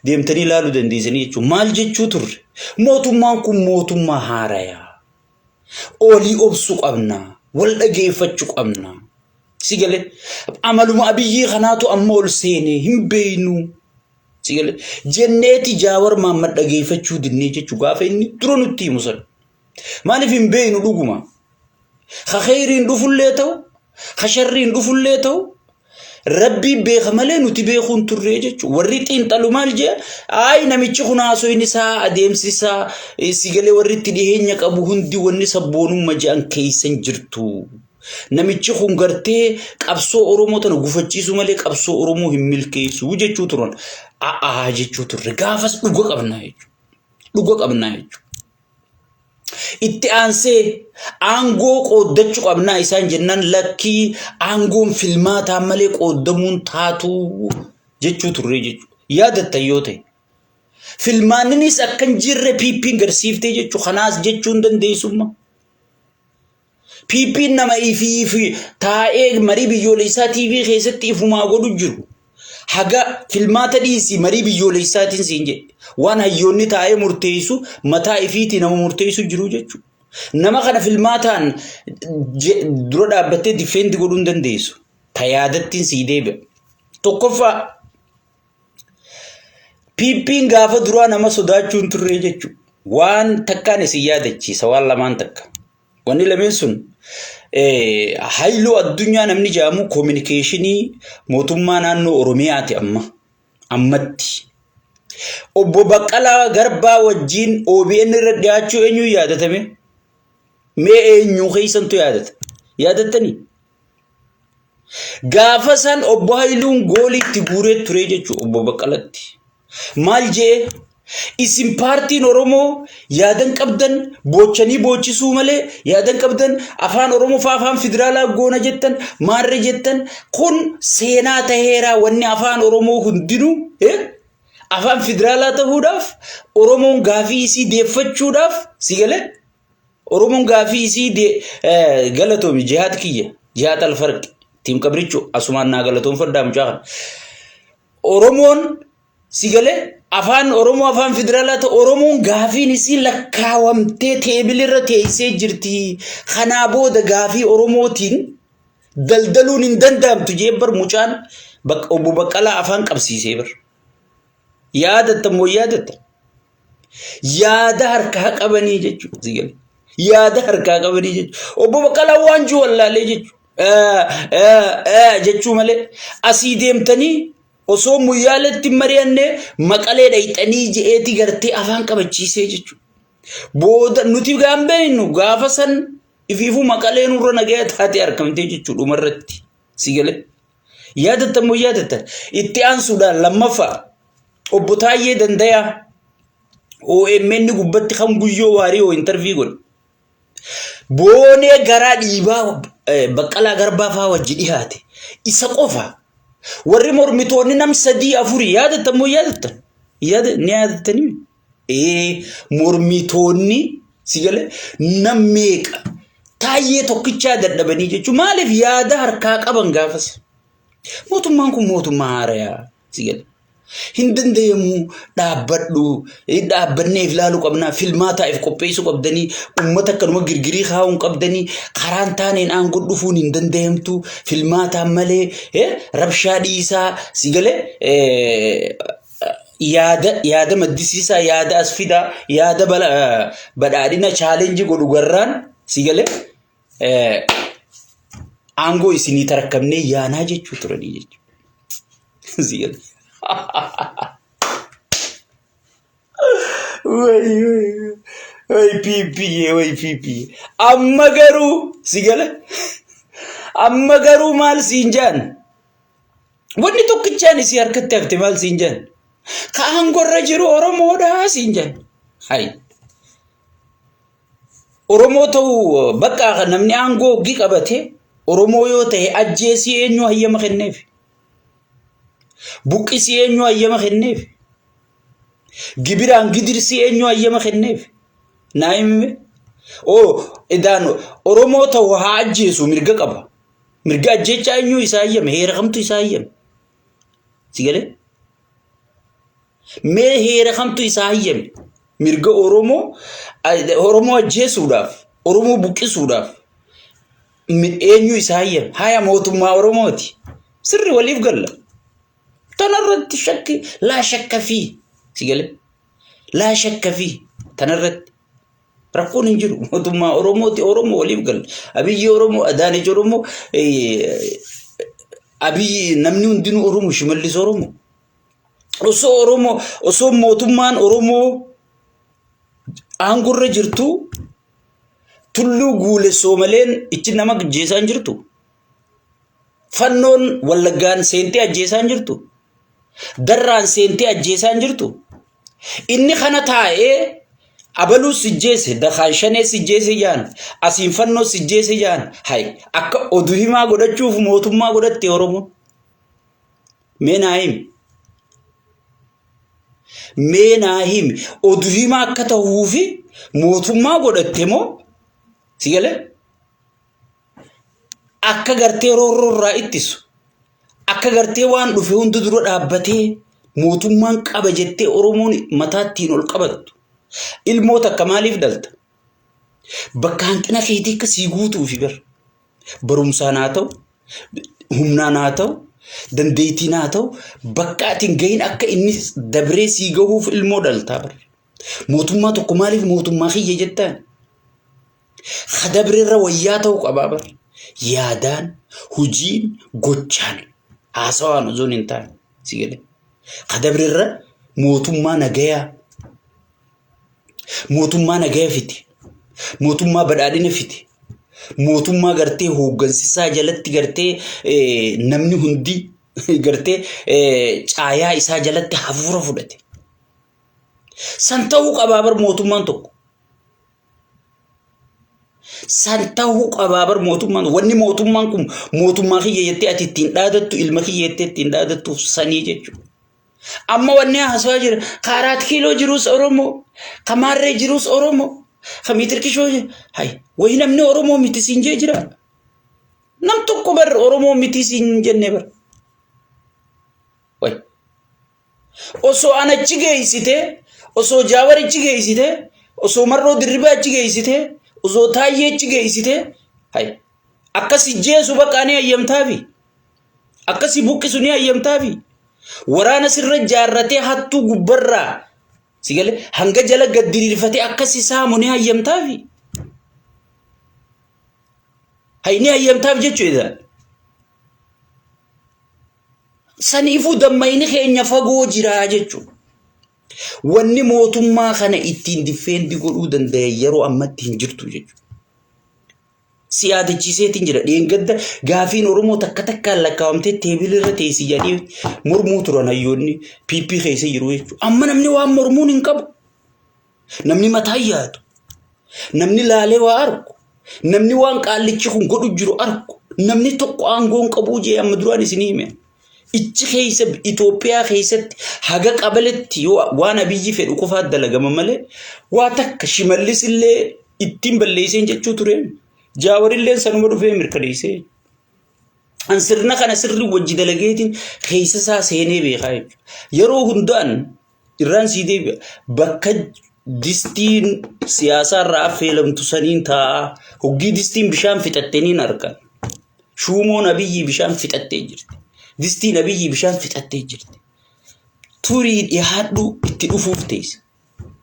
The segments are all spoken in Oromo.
deemtanii ilaaluu dandeessanii jechuudha. Maal jechuu turre? Mootummaan kun mootummaa haarayaa. Olii obsuu qabna. Wal dhageeffachuu qabna. Sigale amaluma abiyyii kanaatu amma ol seene hin beeynu. Sigale jenneeti Jaawar Mahammad dhageeffachuu dinnee jechuu gaafa inni dura nutti himu san. Maaliif hin beeynu dhuguma? Khayriin dhufullee ta'u, sharriin dhufullee ta'u. Rabbi beeka malee nuti beekuun turre jechuudha. Warri xiinxalu maal jee? Ay namichi kun haasoo isaa adeemsisaa sigalee warri itti dhiheenya qabu hundi wanni sabboonummaa jedhan keessan jirtu. Namichi kun gartee qabsoo Oromoo tana gufachiisu malee qabsoo Oromoo hin milkeessu jechuu turan. Jechuu turre gaafas dhuga qabnaa jechuudha. Dhuga qabnaa jechuudha. Itti aansee aangoo qooddachuu qabnaa isaan jennaan lakkii aangoon filmaataa malee qooddamuun taatu jechuu turre jechuudha. Yaadatta yoo ta'e. Filmaannis akkan jirre PP'n garsiiftee jechuu kanaas jechuun dandeessummaa. PP'n nama ifi taa'ee marii biyyoolessaa TV keessatti ifumaa godhu jiru. Haga filmaata dhiisii marii biyyoolessaatiin siin jedhe. Waan hayyoonni taa'ee murteessu mataa ifiitii nama murteessu jiru jechuudha. Nama kana filmaataan dura dhaabbattee difeendi godhuu hin dandeessu. Ta yaadattiin sii deebi'a. Tokkoffaa PP'n gaafa duraa nama sodaachuun turre jechuudha. Waan takkaan isin yaadachiisa waan lamaan takka. Wanni lameen sun hayloo addunyaa namni jedhamu communicationii mootummaa naannoo Oromiyaati ammatti. Obbo Baqqalaa Garbaa wajjin OBN irra dhiyaachuu eenyu yaadatame? Mee eenyu keessantu yaadata? Yaadattanii? Gaafa san obbo Hayluun gooliitti guuree ture jechuudha obbo Baqqalatti. Maal jee? Isin paartiin Oromoo yaadan qabdan bochanii bochisuu malee yaadan qabdan afaan Oromoo fa afaan federaalaa goona jettan maarre jettan kun seenaa taheera wanni afaan Oromoo hundinuu afaan federaalaa ta'uudhaaf Oromoon gaafii isii deeffachuudhaaf sigale Oromoon gaafii isii galatoomi jihaad kiyya jihaad alfarqi tiim qabrichu asumaan naa galatoon faddaam jaahan Oromoon sigale afaan Oromoo afaan federaalaa ta'u Oromoon gaafiin isii lakkaawamtee teebilirra teessee jirti. Kanaa booda gaafii Oromootiin daldaluun hin danda'amtu jeebbar mucaan obbo Baqqalaa afaan qabsiisee bar. Yaadatta moo yaadatta? Yaada harkaa qabanii jechuudha. Yaada harkaa qabanii jechuudha. Obbo Baqqalaa waan juwallaalee jechuudha. Jechuu malee asii deemtanii osoo muyyaalatti mari'anne maqalee dhayxanii je'eeti gartee afaan qabachiisee jechuudha. Booda nuti gaambeennu gaafa san ifiifu maqalee nurra nagaya taatee argamtee jechuudha dhumarratti. Sigale. Yaadatta moo yaadatta? Itti aansuudhaan lammaffaa obbo Taayyee Dandayaa OMN gubbatti kan guyyoo waarii interview godhe. Boonee garaa dhiibaa Baqqalaa Garbaa faa wajji dhiyaate. Isa qofa. Warri mormitoonni nam sadii afuri yaadatta moo yaadatta? Ni yaadattanii? Mormitoonni sigale nam meeqa Taayyee tokkichaa dadhabanii jechuun maaliif yaada harkaa qaban gaafas? Mootummaan kun mootummaa haarayaa sigale. Hin danda'amu dhaabbadhu dhaabbanneef ilaaluu qabnaa filmaataaf qopheessuu qabdanii uummata akkanuma girgirii kaa'uun qabdanii karaan taaneen aangoo dhufuun hin danda'amtu filmaataan malee rabshaa dhiisaa sigale yaada maddisiisaa yaada asfidaa yaada badhaadhina challenge godhu garraan sigale aangoo isinii tarakkamnee yaanaa jechuu turanii jechuudha. Sigale. Way pipi. Amma garuu sigale. Amma garuu maal siinjaan? Wanni tokkichaan isii harkatti hafte maal siinjaan? Ka aangorra jiru Oromoodhaa siinjaan. Hay. Oromoo ta'uu bakka namni aangoo gi qabate Oromoo yoo ta'e ajjeesii eenyu hayyama kenneef? Buqqisii eenyu hayyama kenneef? Gibiraan gidirsii eenyu hayyama kenneef? Naa'imme edaan Oromoo ta'u haa ajjeesu mirga qaba. Mirga ajjeechaa eenyu isaa hayyame? Heera kamtu isaa hayyame? Sigale? mee heera kamtu isaa hayyame mirga oromoo ajjeesuudhaaf oromoo buqqisuudhaaf eenyu isaa hayyame haya mootummaa oromooti sirri waliif galla tanarratti shakki laa shakka fi sigale laa shakka fi tanarratti rakkoon hin jiru mootummaa oromooti oromoo waliif galla abiyyi oromoo adaanech oromoo abiyyi namni hundinuu oromoo shimallis oromoo osoo mootummaan oromoo aangurra jirtu tulluu guulessoo maleen ichi nama ajjeesaan jirtu fannoon wallaggaan seentee ajjeesaan jirtu darraan seentee ajjeesaan jirtu inni kana taa'ee abaluu sijjeese dakhaan shanee sijjeese jaan asiin fannoo sijjeese jaan hay akka oduu himaa godhachuuf mootummaa godhatte oromoo meenaahim oduu himaa akka ta'uufi mootummaa godhatte moo sigale akka gartee roorroorraa ittisu akka gartee waan dhufe hunda dura dhaabbatee mootummaan qaba jettee oromoon mataattiin ol qabattu ilmoota akka maaliif dhalta bakka hanqina keetii akka sii guutuufi barumsaan haa ta'u humnaan haa ta'u dandeettiin haa ta'u bakka atiin gahin akka inni dabree sii gahuuf ilmoo dhaltaa mootummaa tokko maaliif mootummaa kiyya jettaan khadabreerra wayyaa ta'u qabaa yaadaan hujiin gochaan haasawaan ozoon hin taane sigale khadabreerra mootummaa nagaya fiti mootummaa badhaadhina fiti mootummaa gartee hooggansisaa jalatti gartee namni hundi gartee caayaa isaa jalatti hafuura fudhate san ta'uu qabaa mootummaan tokko san ta'uu qabaa mootummaan wanni mootummaan kun mootummaa kiyya jettee ati ittiin dhaadattu ilma kiyya jettee ittiin dhaadattuuf sanii jechuudha amma wanni haasawaa jira kaaraat kiiloo jiruus oromoo kamaarree jiruus oromoo kamiitir kishoo hay wayi namni oromoo miti siin jee jira nam tokko oromoo miti siin jenne way osoo anachi geessite osoo jaawarichi geessite osoo marroo dirribaachi geessite osoo taayyeechi geessite hay akkasi jeesu baqaanii ayyamtaafi akkasi buqqisu ni ayyamtaafi waraana sirra jaarratee hattuu gubbarraa sigale hanga jala gaddiriirfatee akkasi saamu ni ayyamtaafi hay ni ayyamtaaf jechuudha saniifuu dammayni keenya fagoo jiraa jechuudha wanni mootummaa kana ittiin difeendi godhuu danda'e yeroo ammatti hin jirtu jechuudha siyaadachiiseetiin jira dheengadda gaafiin oromoo takkaan lakkaawamtee teebilirra teessii jedhee mormuu turan hayyoonni PP keessa jiru jechuudha amma namni waan mormuun hin qabu namni mataa yaadu namni laalee waa argu namni waan qaallichi kun godhu jiru argu namni tokko aangoon qabuu jee amma duraan isinii hime ichi keessa Itoophiyaa keessatti haga qabaletti waan abiyyi fedhu qofaa dalagama malee waa takka shimallis illee ittiin balleesseen jechuu ture jaawarilleen sanuma dhufee mirkaneessee ansirna kana sirri wajji dalageetiin keessa isaa seenee beekaa jechuudha yeroo hundaan irraan sii deebi'a bakka distiin siyaasaarraa affeelamtu saniin taa'aa hoggii distiin bishaan fixatteniin argan shuumoon abiyyi bishaan fixattee jirti distiin abiyyi bishaan fixattee jirti turii dhiyaadhu itti dhufuuf teessa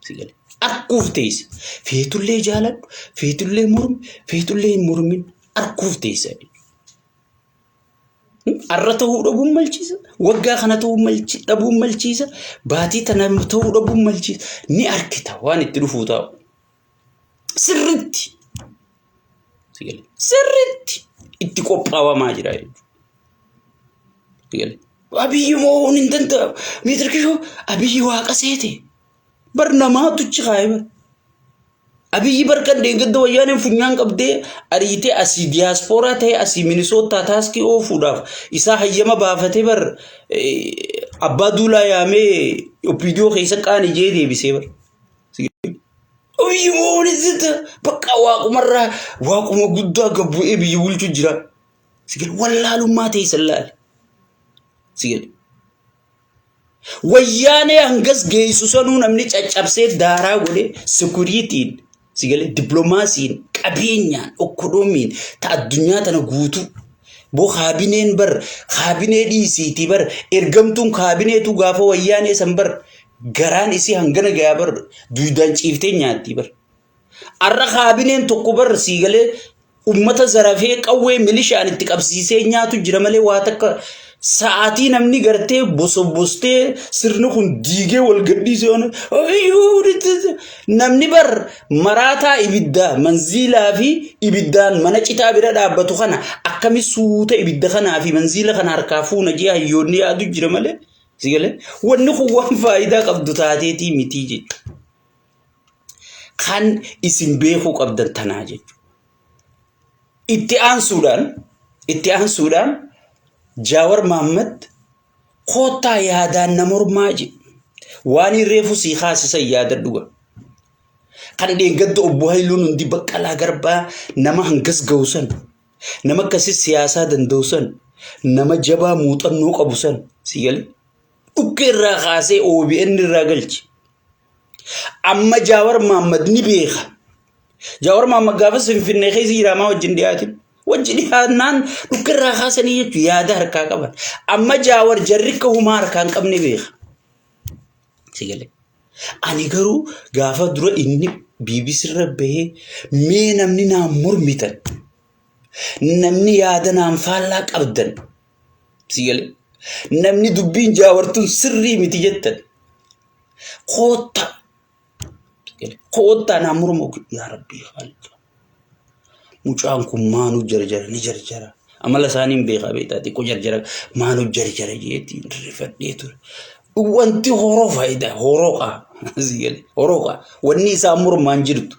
sigale arkuuf teessa feetullee jaaladhu feetullee mormi feetullee hin mormin arkuuf teessa arra ta'uu dhabuun malchiisa waggaa kana ta'uu dhabuun malchiisa baatii tana ta'uu dhabuun malchiisa ni arkita waan itti dhufuu ta'u sirritti sigale sirritti itti qophaawamaa jira jechuudha sigale abiyyi moo hin danda'amu miitir kishoo abiyyi waaqa seete barnamaatu chikaaye abiyyi barkan deeggadda wayyaaneen funyaan qabdee ariitee asii diaasporaa ta'e asii Minnesota taaskii oofuudhaaf isaa hayyama baafatee abbaa duulaa yaamee opiidiyoo keessa qaanii jee deebisee abiyyi moo hin bakka waaquma guddaa gabbu'ee biyyi bulchu jira sigale wallaalummaa ta'e sallaale sigale wayyaanee hangas geessu sanuu namni caccabsee daaraa godhe sikuriitiin sigale diplomaasiin qabeenyaan ekonomiin ta addunyaa tana guutuu bo kaabineen bar kaabinee dhiisiitii bar ergamtuun kaabineetu gaafa wayyaanee san bar garaan isii hangana gayaa bar duudaan ciiftee nyaatti bar arra kaabineen tokko bar sigale ummata zarafee qawwee milishaan itti qabsiisee nyaatu jira malee waa takka sa'aatii namni gartee bosobostee sirni kun diigee wal gadhiisee namni bar maraataa ibidda manziilaa fi ibiddaan mana citaa bira dhaabbatu kana akkami suuta ibidda kanaa fi manziila kana harkaa fuuna jee hayyoonni yaadu jira malee sigale wanni kun waan faayidaa qabdu taateetii mitii jechuudha kan isin beekuu qabdan tanaa jechuudha itti aansuudhaan Jawar Mohammed kota yaadaan namormaa je waan reefu si khaasisa yaada dhuga kan dheengadda obbo Hayluun hundi Baqqalaa Garbaa nama hangas gawsan nama kasi siyaasaa danda'usan nama jabaa muuxannoo qabusan sigale dhukkeerraa kaasee OBN irraa galchi amma Jawar Mohammed ni beeka Jawar Mohammed gaafa Finfinnee keessa jiraamaa wajjin dhiyaatin wajjini haanaan dhukkeerraa kaasanii jechuun yaada harkaa qaban amma Jawar jarrika humaa harkaan qabne beeka sigale ani garuu gaafa dura inni BBC irra bahee mee namni naan mormitan namni yaada naan faallaa qabdan sigale namni dubbiin Jawartuun sirrii miti jettan koota naan mormu yaa rabbii khaalqa mucaan kun maanu jarjara ni jarjara amala isaaniin beekaa beektaati ko jarjara maanu jarjara jeetii rifadhee ture wanti horoo faayidaa horooqa sigale horooqa wanni isaa mormaan jirtu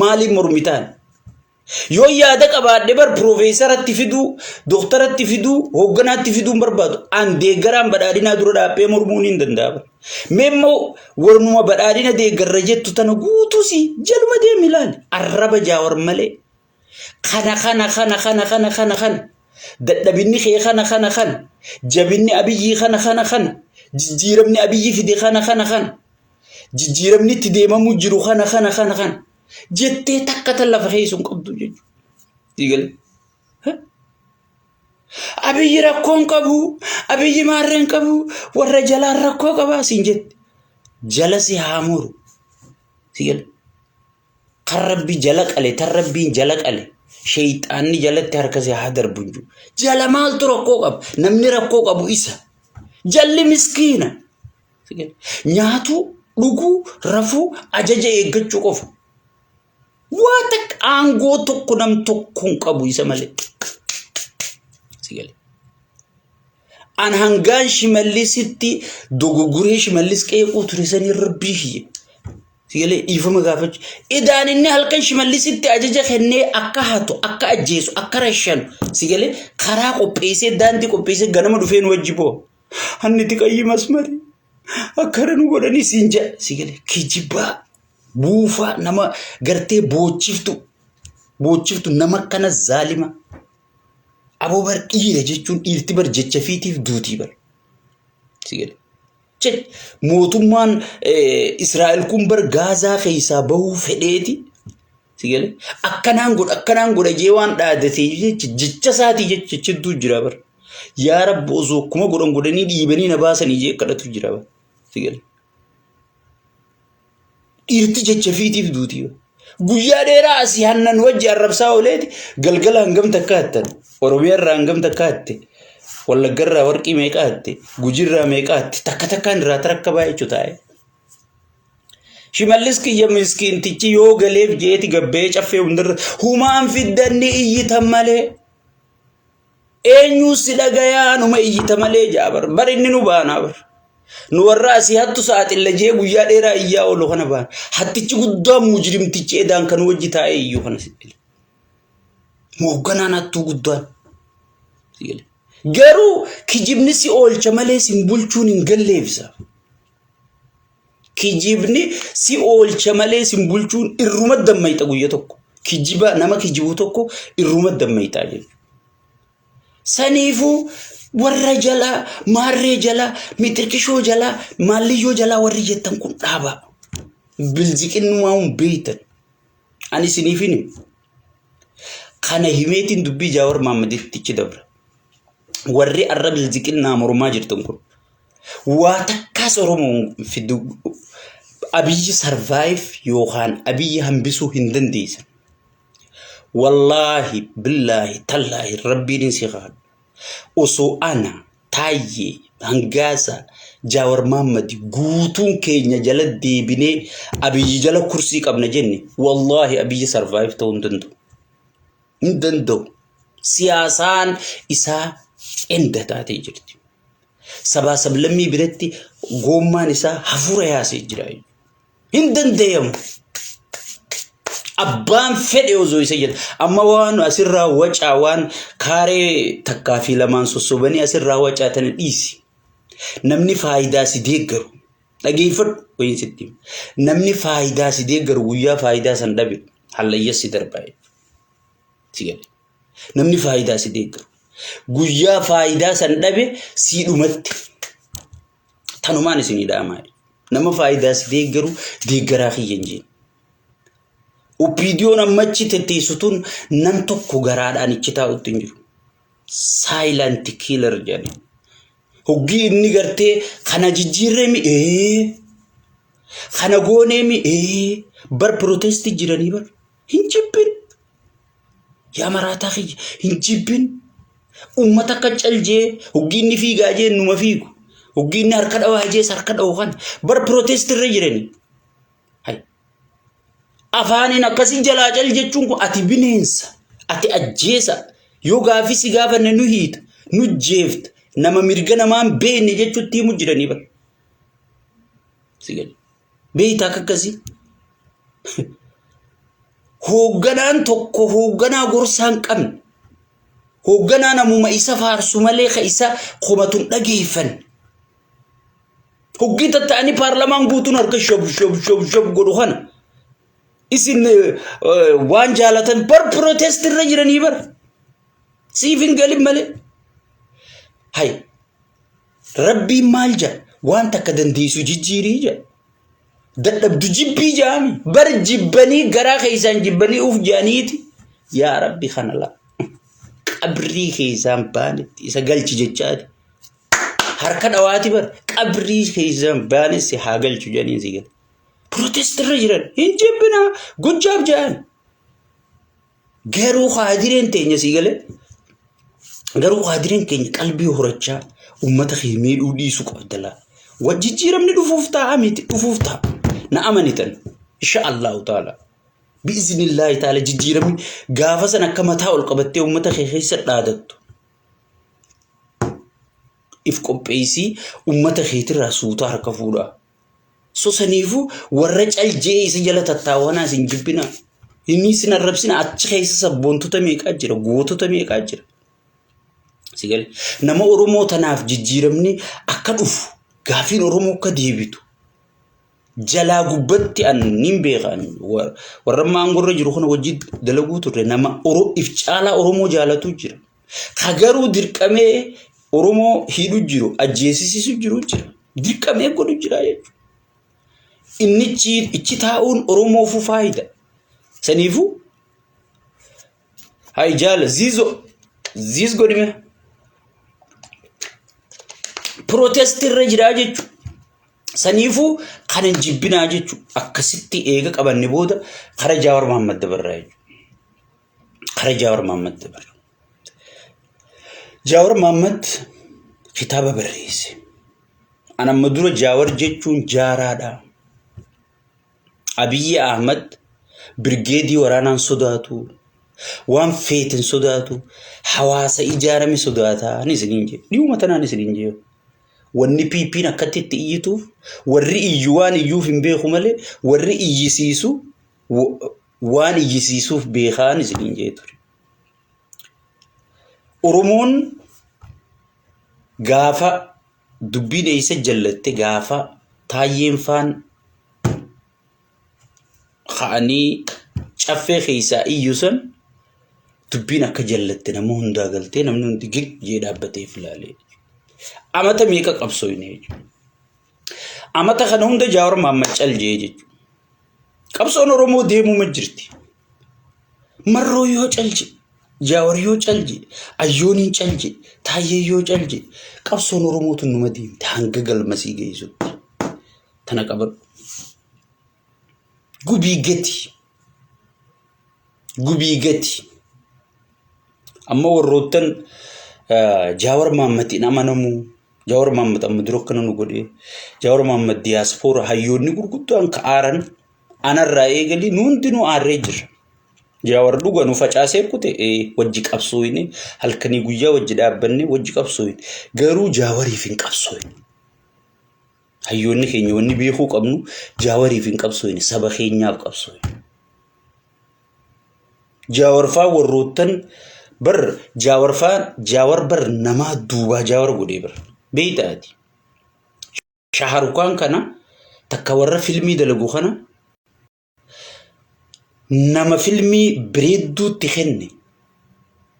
maaliif mormitaan yoo yaada qabaadhe bar profeesaratti fiduu doktoratti fiduu hogganaatti fiduu barbaadu an deeggaraan badhaadhinaa dura dhaabbee mormuun hin danda'amu memmoo warnuma badhaadhina deeggarra jettu tana guutuusi jaluma deemi ilaali arraba Jawar malee kana dadhabinni kee kana jabinni abiyyi kana jijjiiramni abiyyi fide kana jijjiiramni itti deemamu jiru kana jettee takka lafa keessun qabdu jechuudha digale abiyyi rakkoon qabu abiyyi maarreen qabu warra jalaan rakkoo qabaa siin jette jala si haamuru digale qarabbi jala qale tarabbiin jala qale shayxaanni jalatti harkase haa darbunju jala maaltu rakkoo qabu namni rakkoo qabu isa jalli miskiina nyaatu dhuguu rafuu ajaja eeggachuu qofa waata aangoo tokko nam tokkoon qabu isa malee sigale an hangaan shimallisitti dogogoree shimallis qeequu ture sanii rabbii hiyye sigale ifama gaafachu idaan inni halkan shimallisitti ajaja kennee akka hatu akka ajjeesu akka rashan sigale karaa qopheessee daandii qopheessee ganama dhufeen wajjiboo hanni tiqayyi masmari akkana nu godhanii siin jedha sigale kijibaa buufaa nama gartee boochiftu nama kana zaalima aboo bar dhiira jechuun dhiirti bar jecha fiitiif duutii bar sigale mootummaan Israa'el kun bar Gaazaa keessaa bahuu fedheeti sigale akkanaan godha jee waan dhaadatee jecha isaatii jecha jidduu jira bar yaa rabbi osoo kuma godhanii dhiibanii na baasanii jee kadhatu jira bar sigale dhiirti jecha fiitiif duutii guyyaa dheeraa asii hannan wajji arrabsaa ooleeti galgala hangam takka hattan Oromiyaarraa hangam takka hatte Wallaggarraa warqii meeqa hatte Gujirraa meeqa hatte takka takkaan irraa tarakka baay'ee jechu taa'e shimallis kiyya miskiintichi yoo galeef jeeti gabbee caffee hundarra humaan fiddanni iyyita malee eenyuu si dhagayaa numa iyyita malee jaabar bar inni nu baanaa bar nu warra asii hattu saaxilla jee guyyaa dheeraa iyyaa oolu kana baan hattichi guddaan mujrimtichi edaan kan wajji taa'ee iyyuu kana si'ile moogganaan hattuu guddaan si'ile garuu kijibni si oolcha malee sin bulchuun hin galleefsa kijibni si oolcha malee sin bulchuun irruma dammayta guyya tokko kijiba nama kijibu tokko irruma dammayta jechuudha saniifuu warra jala maarree jala mitirkishoo jala maalliyoo jala warri jettan kun dhaaba bilziqinnumaan beeytan ani siniifin kana himeetiin dubbii Jawaar Mahammaditti ichi dabra warri arra bilziqinnaa mormaa jirtan kun waa takkaas Oromoo fidu Abiyyi survive yookaan Abiyyi hambisuu hin dandeessan wallahi billahi tallahi rabbiin siqaad osoo ana taayye hangasa Jawaar Mahammadi guutuun keenya jala deebinee Abiyyi jala kursii qabna jenne wallahi Abiyyi survive ta'uu hin danda'u siyaasaan isaa enda taatee jirti sabaa sablammii biratti goommaan isaa hafuura yaasee jira hin danda'amu abbaan fedhe osoo isa jedha amma waan asirraa wacaa waan kaaree takkaa fi lamaan sossobanii asirraa wacaa tan dhiisi namni faayidaa si deeggaru dhageeffadhu wayin sitti namni faayidaa si deeggaru guyyaa faayidaa san dhabe hallayyassi darbaa'e sigale namni faayidaa si deeggaru guyyaa faayidaa san dhabe si dhumatti tanumaan isinii dhaamaa nama faayidaa si deeggaru deeggaraa kiyyan jeen Opinion ammachi teteessutun nan tokko garaadhaan ichi taa'utti hin jiru silent killer jedhani hoggi inni gartee kana jijjiirremi kana gooneemi bar protesti jiranii bar hin jibbin yaa maraataa kiyya hin jibbin ummata akka caljee hoggi inni fiigaa jee numa fiigu hoggi inni harka dhawaa jee harka dhawuu kan bar protesti irra jiranii afaanin akkasii jalaa cal jechuun kun ati bineensa ati ajjeesa yoo gaafisi gaafanne nu hiita nu jeefta nama mirga namaan beenne jechuutti himu jiranii bar sigale beeyta akkasii hoogganaan tokko hoogganaa gorsaan qabne hoogganaa namuma isa faarsu malee ka isa qomatun dhageeffan hoggii tatta'anii paarlamaan guutuun harka shob godhu kana isin waan jaalatan bar protest irra jiranii bar siifin galin malee hay rabbiin maal jaa waan takka dandeessu jijjiirii jaa dadhabdu jibbii jaami bar jibbanii garaa keessaan jibbanii uf jaaniiti yaa rabbi kana la qabrii keessaan baanetti isa galchi jechaati harka dhawaati bar qabrii keessaan baanessi haa galchu janiin si gala protest rejiran hinjibna good job jan garu khadiren teenya sigale garu khadiren keenya qalbii horacha ummata khimii dhiisu qabdala wajjijiramni dhufufta amiti dhufufta na amanitan insha Allah taala biiznillah taala jijjiramni gaafa san akka mataa ol qabattee ummata keessa dhaadattu if qopheesi ummata keetirra suuta harka fuudha so sanifu warra caljee isa jala tattaawana sin jibbina inni sin arrabsina achi keessa sabboontota meeqa jira gootota meeqa jira sigale nama oromoo tanaaf jijjiiramni akka dhufu gaafiin oromoo akka deebitu jalaa gubbatti annin beekan warra maangorra jiru kana wajjin dalaguu turre nama if caalaa oromoo jaalatu jira hagaruu dirqamee oromoo hidhu jiru ajjeesisisu jiru jira dirqamee godhu jira jechuudha innichi ichi taa'uun oromoo fu faayida sanifu hay jala ziz godime protest irra jira jechu sanifu kanan jibbina jechu akkasitti eega qabanne booda khara Jawaar Mahammad dabarra jechu khara Jawaar Mahammad dabarra Jawaar Mahammad kitaaba barreesse ana madura Jawaar jechuun jaaraadha Abiy Ahmed brigade waraanaan sodaatu waan feetin sodaatu hawaasa ijaarame sodaata nisiniinje dhiyuma tanaan nisiniinje wanni piipin akkatti iyyituuf warri iyyuwaan iyyuuf hin beeku malee warri iyyisiisu waan iyyisiisuuf beekaan nisiniinje ture Oromoon gaafa dubbiin isa jallatte gaafa taayyeen faan خاني شافي خيسا إيوسن تبين أكجلتنا مهون داغلتنا منون دقيق جيدا بتي فلالي amata meeqa qabsooyne jechuudha. Amata kana hunda Jawaar Mohaammed callee jechuudha. Qabsoon Oromoo deemuu ma jirti. Marroo yoo calje, Jawaar yoo calje, Ayyooniin calje, Taayyee yoo calje, qabsoon Oromootu numa deemte hanga galmasii geessutti. Tana qaban. Gubii gati. Amma warroottan Jawaar Mohaammed amanamu. Jawaar Mohaammed amma dura kana nu godhe. Jawaar Mohaammed diyaaspoora hayyoonni gurguddaan ka'aaran anarraa eegali nuundinuu aarree jira. Jawaar dhuga nu facaasee kute wajji qabsooyne halkanii guyyaa wajji dhaabbanne wajji qabsooyne garuu Jawaariif hin qabsooyne. Hayyoonni keenya wanni beekuu qabnu Jawaariif hin qabsooyne saba keenyaaf qabsooyne. Jawaar faa warroottan bar Jawaar bar namaa duubaa Jawaar godhee bar beeytaati. Shaharukaan kana takka warra filmii dalagu kana nama filmii bireedduutti kenne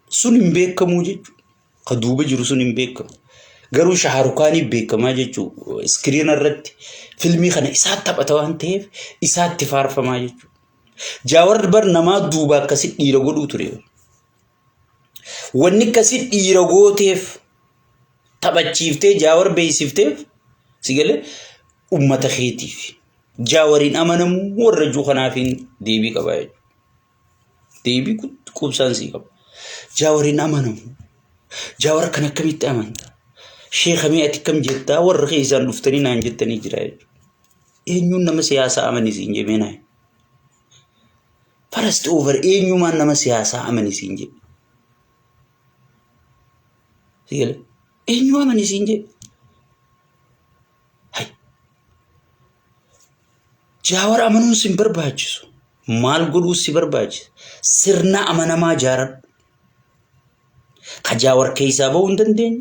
sun hin beekamuu jechuudha. Ka duuba jiru sun hin beekamu. Garuu Shaharukaanii beekamaa jechuudha. Iskiriina irratti filmii kana isaatti taphata waan ta'eef isaatti faarfamaa jechuudha. Jawaar bar namaa duuba akkasi dhiira godhuu ture. Wanni akkasi dhiira gooteef taphachiiftee Jawaar beeksifteef sigalee ummata keetiif. Jawaariin amanamu warra juukanaafiin deebii qaba jechuudha. Deebii qubsaan sii qaba. Jawaariin amanamu. Jawaar kan akkamitti amanta? Sheekamee ati kam jettaa warra keessaan dhuftanii naan jettanii jira jechuudha. Eenyuun nama siyaasaa amanisiin jemee naayi? First over eenyumaan nama siyaasaa amanisiin jee? Sigalee eenyu amanisiin jee? Jawaar amanuun si barbaachisu. Maal godhuu si barbaachisa? Sirna amanamaa ijaaradhu. Ka Jawaar keessaa bahuu hin dandeenye,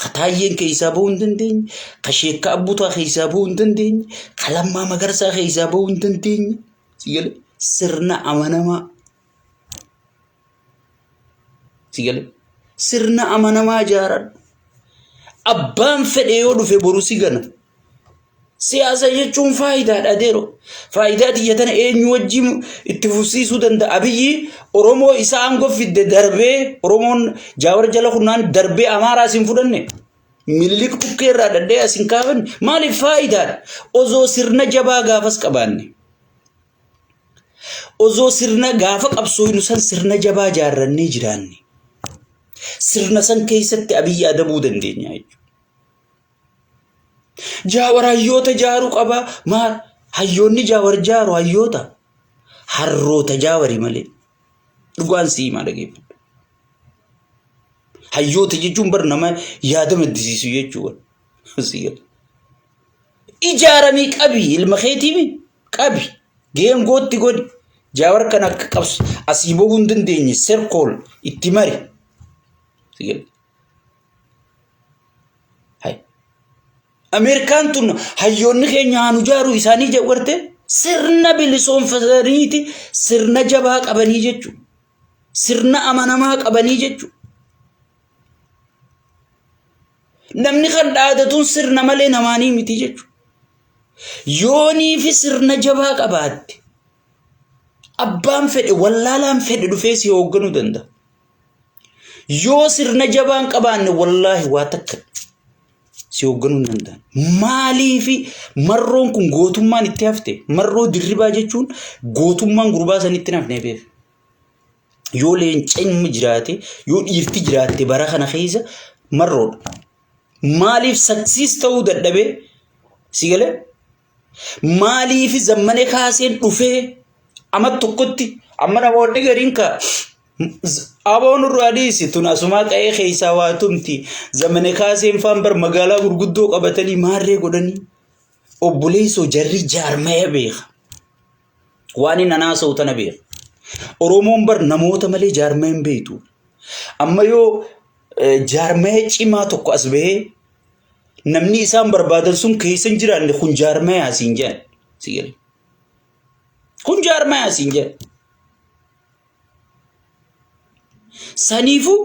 ka Taayyeen keessaa bahuu hin dandeenye, ka Sheekka Abbuutaa keessaa bahuu hin dandeenye, ka Lammaa Magarsaa keessaa bahuu hin dandeenye. Sigalee sirna amanamaa. Sigalee sirna amanamaa ijaaradhu. Abbaan fedhe yoo dhufe boru si gana. Siyaasa jechuun faayidaadha deero. Faayidaa tiyyatana eenyu wajjin itti fufsiisuu danda'a. Abiyyi Oromoo isaa aangoo fidde darbee Oromoon Jawaar jala kunnaan darbee Amaaraa isin fudhanne. Mililik tukkeerraa danda'e asin kaafanne. Maaliif faayidaadha? Osoo sirna jabaa gaafas qabaanne. Osoo sirna gaafa qabsooynu san sirna jabaa jaarrannee jiraanne. Sirna san keessatti Abiyyi adabuu dandeenya jechuudha. Jawaar hayyoota jaaruu qaba. Maal hayyoonni Jawaar jaaru hayyoota harroota Jawaarii malee. Dhugaan sii maal dhageeffadhu. Hayyoota jechuun bar nama yaada maddisiisu jechuudha. Ijaaramii qabi ilma keetiimi qabi geengootti godhi. Jawaar kan akka qabsu asii bahuu hin dandeenye serkool itti mari. Ameerikaan tun hayyoonni keenya haanu jaaruu isaanii jawwarte sirna bilisoomfataniiti sirna jabaa qabanii jechuudha. Sirna amanamaa qabanii jechuudha. Namni kan dhaadatuun sirna malee namaanii miti jechuudha. Yoonii fi sirna jabaa qabaatte abbaan fedhe wallaalaan fedhe dhufee si hoogganuu danda'a. Yoo sirna jabaan qabaanne wallaahi waa takka si hoogganuu danda'an. Maaliifi marroon kun gootummaan itti hafte? Marroo dirribaa jechuun gootummaan gurbaa sanitti nafnee beef. Yoo leenceen jiraate, yoo dhiirti jiraatte bara kana keessa marroodha. Maaliif saksiis ta'uu dadhabee? Sigalee maaliifi zammane kaaseen dhufee amma tokkotti amma namoonni gariin ka aboon ru'aadisi tun asumaa qa'ee keessaa waa tumti zamane kaaseen faan bar magaalaa gurguddoo qabatanii maarree godhanii obboleessoo jarri jaarmaya beeka. Waan inni naasa'u tana beeka. Oromoon bar namoota malee jaarmaya hin beektu. Amma yoo jaarmaya cimaa tokko as bahee namni isaan barbaadan sun keessa hin jiraanne kun jaarmaya asiin jedhan. Sigalee kun jaarmaya asiin jedhan. Sanifu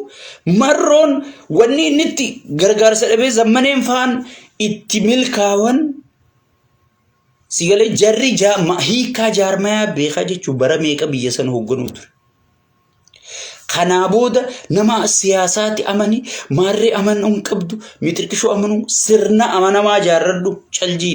marroon wanni nitti gargaarsa dhabee zammaneen faan itti milkaa'an sigale jarri hiikaa jaarmayaa beekaa jechuun bara meeqa biyya sana hogganu ture. Kanaa booda nama siyaasaatti amani maarree amanuun qabdu mitirqishoo amanuu sirna amanamaa jaarradhu caljii.